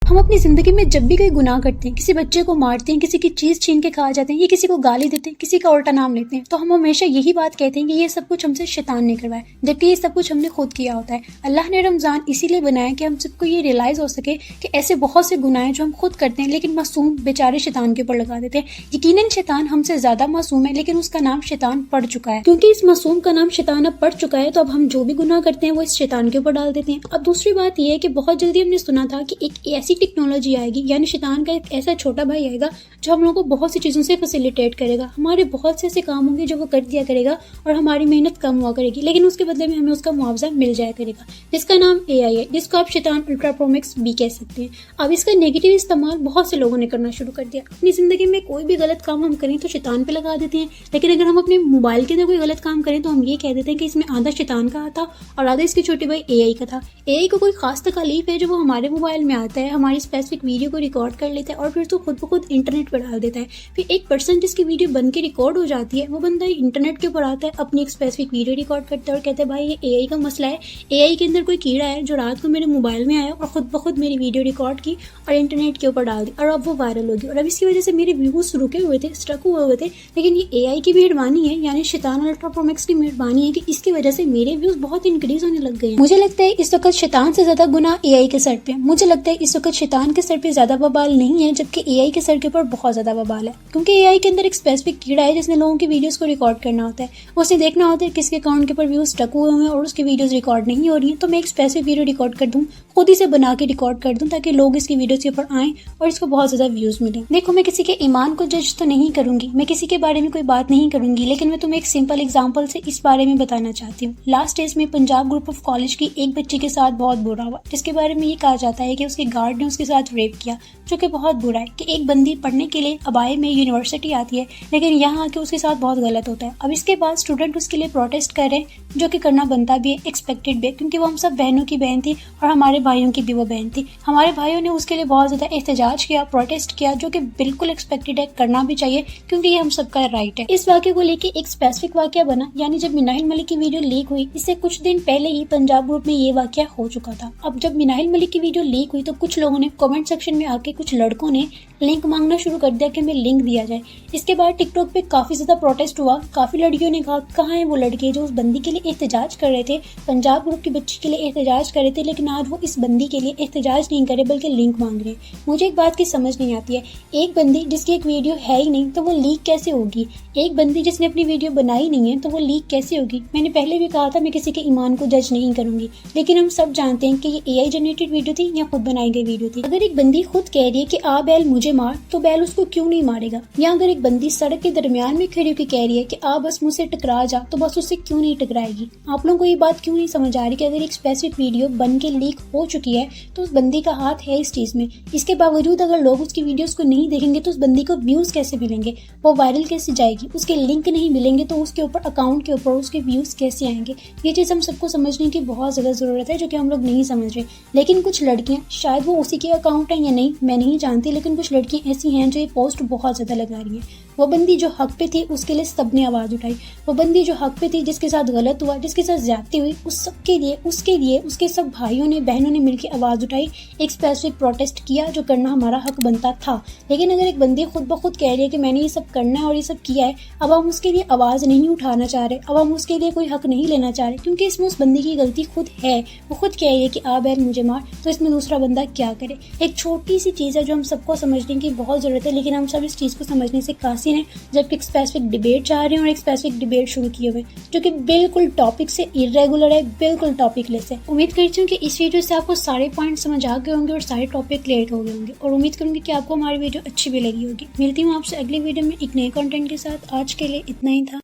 हम अपनी जिंदगी में जब भी कोई गुनाह करते हैं, किसी बच्चे को मारते हैं, किसी की चीज छीन के खा जाते हैं, या किसी को गाली देते हैं, किसी का उल्टा नाम लेते हैं, तो हम हमेशा यही बात कहते हैं कि ये सब कुछ हमसे शैतान ने करवाया, जबकि ये सब कुछ हमने खुद किया होता है। अल्लाह ने रमजान इसीलिए बनाया कि हम सबको ये रियलाइज हो सके कि ऐसे बहुत से गुनाह हैं जो हम खुद करते हैं, लेकिन मासूम बेचारे शैतान के ऊपर लगा देते हैं। यकीनन शैतान हमसे ज्यादा मासूम है, लेकिन उसका नाम शैतान पड़ चुका है। क्योंकि इस मासूम का नाम शैतान अब पड़ चुका है, तो अब हम जो भी गुनाह करते हैं वो इस शैतान के ऊपर डाल देते हैं। अब दूसरी बात यह है कि बहुत जल्दी हमने सुना था कि एक ऐसी टेक्नोलॉजी आएगी, यानी शैतान का एक ऐसा छोटा भाई आएगा जो हम लोगों को बहुत सी चीजों से फैसिलिटेट करेगा। हमारे बहुत से ऐसे काम होंगे जो वो कर दिया करेगा और हमारी मेहनत कम हुआ करेगी, लेकिन उसके बदले में हमें उसका मुआवजा मिल जाया करेगा, जिसका नाम AI है, जिसको आप शैतान अल्ट्रा प्रो मैक्स भी कह सकते हैं। अब इसका नेगेटिव इस्तेमाल बहुत से लोगों ने करना शुरू कर दिया। अपनी जिंदगी में कोई भी गलत काम हम करें तो शैतान पे लगा देते हैं, लेकिन अगर हम अपने मोबाइल के अंदर कोई गलत काम करें तो हम ये कह देते हैं कि इसमें आधा शैतान का था और आधा इसके छोटे भाई AI का था। AI को कोई खास तकलीफ है जो वो हमारे मोबाइल में आता है, हमारी स्पेसिफिक वीडियो को रिकॉर्ड कर लेता है और फिर तो खुद ब खुद इंटरनेट पर डाल देता है। फिर एक पर्सन जिसकी वीडियो बन के रिकॉर्ड हो जाती है, वो बंदा इंटरनेट के ऊपर आता है, अपनी एक स्पेसिफिक वीडियो रिकॉर्ड करता है और कहता है भाई ये AI का मसला है, AI के अंदर कोई कीड़ा है जो रात को मेरे मोबाइल में आया और खुद ब खुद मेरी वीडियो रिकॉर्ड की और इंटरनेट के ऊपर डाल दी और अब वो वायरल होगी और अब इसकी वजह से मेरे व्यूज रुके हुए थे, स्ट्रक हुए थे। लेकिन ये AI की मेहरबानी है, यानी शैतान अल्ट्रा प्रो मैक्स की मेहरबानी है कि इसकी वजह से मेरे व्यूज बहुत इंक्रीज होने लग गए। मुझे लगता है इस वक्त शैतान से ज्यादा गुनाह AI के सर पे। मुझे लगता है इस वक्त शैतान के सर पे ज्यादा बवाल नहीं है, जबकि AI के सर के ऊपर बहुत ज्यादा बवाल है। क्योंकि AI के अंदर एक स्पेसिफिक कीड़ा है जिसने लोगों की वीडियोस को रिकॉर्ड करना होता है। उसे देखना होता है किसके अकाउंट के ऊपर व्यूज स्टक हुए हैं और उसकी वीडियोस रिकॉर्ड नहीं हो रही है, तो मैं एक स्पेसिफिक वीडियो रिकॉर्ड कर दूं, खुद ही से बना के रिकॉर्ड कर दूं ताकि लोग इसकी वीडियोस के ऊपर आएं और इसको बहुत ज्यादा व्यूज मिलें। देखो, मैं किसी के ईमान को जज तो नहीं करूंगी, मैं किसी के बारे में कोई बात नहीं करूंगी, लेकिन मैं तुम्हें एक सिंपल एग्जांपल से इस बारे में बताना चाहती हूँ। लास्ट डेज में पंजाब ग्रुप ऑफ कॉलेज की एक बच्ची के साथ बहुत बुरा हुआ, जिसके बारे में ये कहा जाता है कि उसके गार्ड ने उसके साथ रेप किया, जो कि बहुत बुरा है कि एक बंदी पढ़ने के लिए अबाए में यूनिवर्सिटी आती है, लेकिन यहाँ आके उसके साथ बहुत गलत होता है। अब इसके बाद स्टूडेंट उसके लिए प्रोटेस्ट कर रहे हैं, जो कि करना बनता भी है, एक्सपेक्टेड भी है, क्योंकि वो हम सब बहनों की बहन थी और हमारे भाइयों की भी वो बहन थी। हमारे भाइयों ने उसके लिए बहुत ज्यादा एहतजाज किया, प्रोटेस्ट किया, जो कि बिल्कुल एक्सपेक्टेड है, करना भी चाहिए क्योंकि ये हम सबका राइट है। इस वाक्य को लेके एक स्पेसिफिक वाक्य बना, यानी जब मिनाहिल मलिक की वीडियो लीक हुई, इससे कुछ दिन पहले ही पंजाब ग्रुप में ये वाक्य हो चुका था। अब जब मिनाहिल मलिक की वीडियो लीक हुई तो कुछ लोगों ने कमेंट सेक्शन में आके, कुछ लड़कों ने लिंक मांगना शुरू कर दिया कि हमें लिंक दिया जाए। इसके बाद टिकटॉक पे काफी ज्यादा प्रोटेस्ट हुआ। काफी लड़कियों ने कहा कहाँ है वो लड़के जो उस बंदी के लिए एहतजाज कर रहे थे, पंजाब ग्रुप की बच्ची के लिए एहतजाज कर रहे थे, लेकिन आज वो इस बंदी के लिए एहतजाज नहीं करे बल्कि लिंक मांग रहे हैं। मुझे एक बात की समझ नहीं आती है, एक बंदी जिसकी एक वीडियो है ही नहीं तो वो लीक कैसे होगी? एक बंदी जिसने अपनी वीडियो बनाई नहीं है तो वो लीक कैसे होगी? मैंने पहले भी कहा था मैं किसी के ईमान को जज नहीं करूंगी, लेकिन हम सब जानते हैं कि ये AI जनरेटेड वीडियो थी या खुद बनाई गई वीडियो थी। अगर एक बंदी खुद कह रही है कि आ बैल मुझे मार, तो बैल उसको क्यों नहीं मारेगा? या अगर एक बंदी सड़क के दरमियान में खड़ी होकर कह रही है कि आ बस मुझसे टकरा जा, तो बस उससे क्यों नहीं टकराएगी? आप लोगों को ये बात क्यों नहीं समझ आ रही कि अगर एक स्पेसिफिक वीडियो बन के लीक हो चुकी है तो उस बंदी का हाथ है इस चीज में। इसके बावजूद अगर लोग उसकी वीडियोस को नहीं देखेंगे तो उस बंदी को व्यूज कैसे मिलेंगे, वो वायरल कैसे जाएगी? उसके लिंक नहीं मिलेंगे तो उसके ऊपर अकाउंट के ऊपर उसके व्यूज कैसे आएंगे? ये चीज हम सबको समझने की बहुत ज्यादा जरूरत है, जो कि हम लोग नहीं समझ रहे। लेकिन कुछ लड़कियां, शायद वो उसी के अकाउंट है या नहीं मैं नहीं जानती, लेकिन कुछ लड़कियां ऐसी हैं जो ये पोस्ट बहुत ज्यादा लगा रही हैं। वो बंदी जो हक पे थी उसके लिए सबने आवाज उठाई, वो बंदी जो हक पे थी, जिसके साथ गलत हुआ, जिसके साथ ज्यादती हुई, उस सब के लिए उसके सब भाइयों ने बहनों ने मिलकर आवाज उठाई, एक स्पेसिफिक प्रोटेस्ट किया, जो करना हमारा हक बनता था। लेकिन अगर एक बंदी खुद ब खुद कह रही है कि मैंने ये सब करना है और ये सब किया है, अब हम उसके लिए आवाज नहीं उठाना चाह रहे, अब हम उसके लिए कोई हक नहीं लेना चाह रहे, क्योंकि इसमें उस बंदी की गलती खुद है। वो खुद कह रही है कि आ बैल मुझे मार, तो इसमें दूसरा बंदा क्या करे? एक छोटी सी चीज है जो हम सबको समझने की बहुत जरूरत है, लेकिन हम सब इस चीज को समझने से कासिर हैं, जबकि एक स्पेसिफिक डिबेट चाह रहे हैं और एक स्पेसिफिक डिबेट शुरू किए हुए, जो कि बिल्कुल टॉपिक से इरेगुलर है, बिल्कुल टॉपिकलेस है। उम्मीद करती हूँ कि इस वीडियो से आपको सारे पॉइंट समझ आ गए होंगे और सारे टॉपिक क्लियर हो गए होंगे, और उम्मीद करूंगी कि आपको हमारी वीडियो अच्छी भी लगी होगी। मिलती हूँ आपसे अगली वीडियो में एक नए कंटेंट के साथ। आज के लिए इतना ही था।